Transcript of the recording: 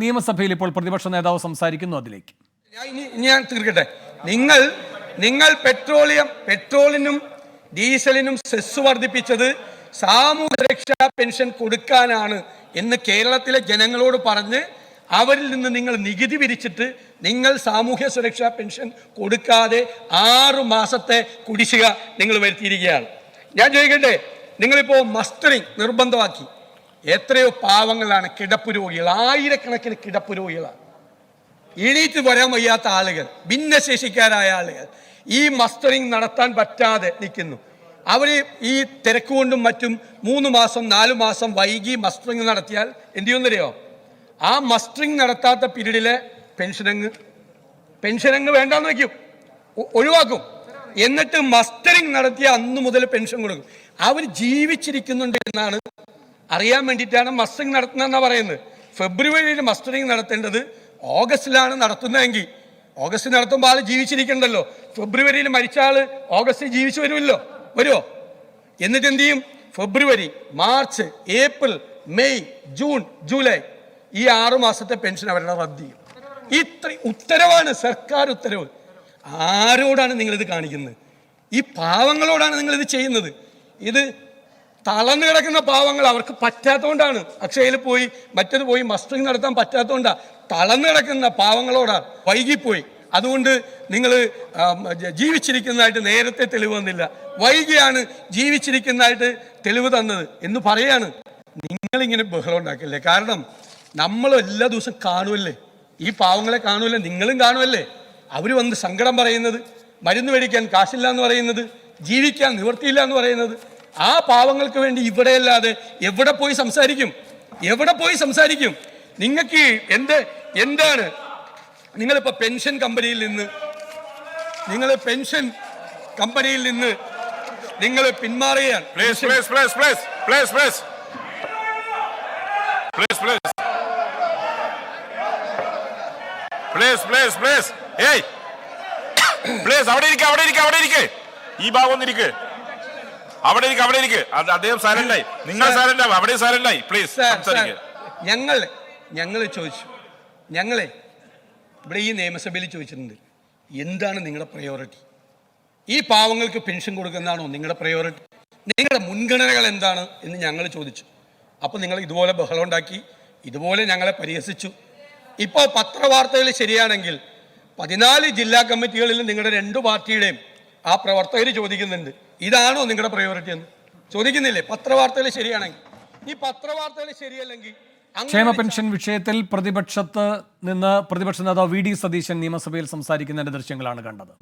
നിയമസഭയിൽ ഇപ്പോൾ പ്രതിപക്ഷ നേതാവ് സംസാരിക്കുന്നു. അതിലേക്ക് ഞാൻ തീർക്കട്ടെ. നിങ്ങൾ പെട്രോളിനും ഡീസലിനും സെസ് വർദ്ധിപ്പിച്ചത് സാമൂഹ്യ സുരക്ഷാ പെൻഷൻ കൊടുക്കാനാണ് എന്ന് കേരളത്തിലെ ജനങ്ങളോട് പറഞ്ഞ് അവരിൽ നിന്ന് നിങ്ങൾ നികുതി പിരിച്ചിട്ട് നിങ്ങൾ സാമൂഹ്യ സുരക്ഷാ പെൻഷൻ കൊടുക്കാതെ 6 മാസത്തെ കുടിശ്ശിക നിങ്ങൾ വരുത്തിയിരിക്കുകയാണ്. ഞാൻ ചോദിക്കട്ടെ, നിങ്ങളിപ്പോൾ മസ്റ്ററിങ് നിർബന്ധമാക്കി. എത്രയോ പാവങ്ങളാണ് കിടപ്പ് രോഗികൾ, ആയിരക്കണക്കിന് കിടപ്പ് രോഗികളാണ്, എണീറ്റ് വരാൻ വയ്യാത്ത ആളുകൾ, ഭിന്നശേഷിക്കാരായ ആളുകൾ ഈ മസ്റ്ററിങ് നടത്താൻ പറ്റാതെ നിൽക്കുന്നു. അവർ ഈ തിരക്ക് കൊണ്ടും മറ്റും 3 മാസം 4 മാസം വൈകി മസ്റ്ററിങ് നടത്തിയാൽ എന്ത് ചെയ്യുമെന്നറിയോ? ആ മസ്റ്ററിങ് നടത്താത്ത പീരീഡിലെ പെൻഷനങ്ങ് വേണ്ടാന്ന് വയ്ക്കും, ഒഴിവാക്കും. എന്നിട്ട് മസ്റ്ററിങ് നടത്തിയ അന്ന് മുതൽ പെൻഷൻ കൊടുക്കും. അവർ ജീവിച്ചിരിക്കുന്നുണ്ട് എന്നാണ് അറിയാൻ വേണ്ടിയിട്ടാണ് മസ്റ്ററിങ് നടത്തുന്നതെന്നാണ് പറയുന്നത്. ഫെബ്രുവരിയിൽ മസ്റ്ററിങ് നടത്തേണ്ടത് ഓഗസ്റ്റിലാണ് നടത്തുന്നതെങ്കിൽ ഓഗസ്റ്റ് നടത്തുമ്പോൾ ആൾ ജീവിച്ചിരിക്കണ്ടല്ലോ. ഫെബ്രുവരിയിൽ മരിച്ച ആൾ ഓഗസ്റ്റിൽ ജീവിച്ചു വരുമോ? എന്നിട്ട് എന്ത് ചെയ്യും? ഫെബ്രുവരി, March, April, May, June, July ഈ 6 മാസത്തെ പെൻഷൻ അവരുടെ റദ്ദ് ചെയ്യും. ഇത്ര ഉത്തരവാണ്, സർക്കാർ ഉത്തരവ്. ആരോടാണ് നിങ്ങളിത് കാണിക്കുന്നത്? ഈ പാവങ്ങളോടാണ് നിങ്ങളിത് ചെയ്യുന്നത്. ഇത് തളർന്നു കിടക്കുന്ന പാവങ്ങൾ, അവർക്ക് പറ്റാത്തതുകൊണ്ടാണ് അക്ഷയയിൽ പോയി മറ്റത് പോയി മസ്റ്ററിങ് നടത്താൻ പറ്റാത്തതുകൊണ്ടാണ്. തളർന്നു കിടക്കുന്ന പാവങ്ങളോടാണ് വൈകിപ്പോയി. അതുകൊണ്ട് നിങ്ങൾ ജീവിച്ചിരിക്കുന്നതായിട്ട് നേരത്തെ തെളിവ് തന്നില്ല, വൈകിയാണ് ജീവിച്ചിരിക്കുന്നതായിട്ട് തെളിവ് തന്നത് എന്ന് പറയാണ്. നിങ്ങളിങ്ങനെ ബഹളം ഉണ്ടാക്കില്ലേ? കാരണം നമ്മൾ എല്ലാ ദിവസവും കാണുമല്ലേ, ഈ പാവങ്ങളെ കാണുമല്ലേ, നിങ്ങളും കാണുമല്ലേ. അവർ വന്ന് സങ്കടം പറയുന്നത്, മരുന്ന് മേടിക്കാൻ കാശില്ല എന്ന് പറയുന്നത്, ജീവിക്കാൻ നിവൃത്തിയില്ല എന്ന് പറയുന്നത്. ആ പാവങ്ങൾക്ക് വേണ്ടി ഇവിടെയല്ലാതെ എവിടെ പോയി സംസാരിക്കും? നിങ്ങൾക്ക് എന്താണ് നിങ്ങളിപ്പോൾ പെൻഷൻ കമ്പനിയിൽ നിന്ന് നിങ്ങൾ പിന്മാറുകയാണ്. ഈ ഭാഗം ഒന്നിരിക്ക്, അവിടെ ഇരിക്ക്. അദ്ദേഹം സൈലന്റായി, നിങ്ങൾ സൈലന്റാവും, അവിടെ സൈലന്റായി. പ്ലീസ് ഞങ്ങൾ ചോദിച്ചു, ഇവിടെ ഈ നിയമസഭയിൽ ചോദിച്ചിട്ടുണ്ട്, എന്താണ് നിങ്ങളുടെ പ്രയോറിറ്റി? ഈ പാവങ്ങൾക്ക് പെൻഷൻ കൊടുക്കുന്നതാണോ നിങ്ങളുടെ പ്രയോറിറ്റി? നിങ്ങളുടെ മുൻഗണനകൾ എന്താണ് എന്ന് ഞങ്ങൾ ചോദിച്ചു. അപ്പോൾ നിങ്ങൾ ഇതുപോലെ ബഹളം ഉണ്ടാക്കി, ഇതുപോലെ ഞങ്ങളെ പരിഹസിച്ചു. ഇപ്പോൾ പത്രവാർത്തകൾ ശരിയാണെങ്കിൽ 14 ജില്ലാ കമ്മിറ്റികളിൽ നിങ്ങളുടെ 2 പാർട്ടിയുടെയും ആ പ്രവർത്തകർ ചോദിക്കുന്നുണ്ട്, ഇതാണോ നിങ്ങളുടെ പ്രയോറിറ്റി എന്ന് ചോദിക്കുന്നില്ലേ? പത്രവാർത്തകൾ ശരിയാണെങ്കിൽ. ഈ പത്രവാർത്തകൾ ശരിയല്ലെങ്കിൽ ക്ഷേമ പെൻഷൻ വിഷയത്തിൽ പ്രതിപക്ഷ നേതാവ് വി ഡി സതീശൻ നിയമസഭയിൽ സംസാരിക്കുന്നതിന്റെ ദൃശ്യങ്ങളാണ് കണ്ടത്.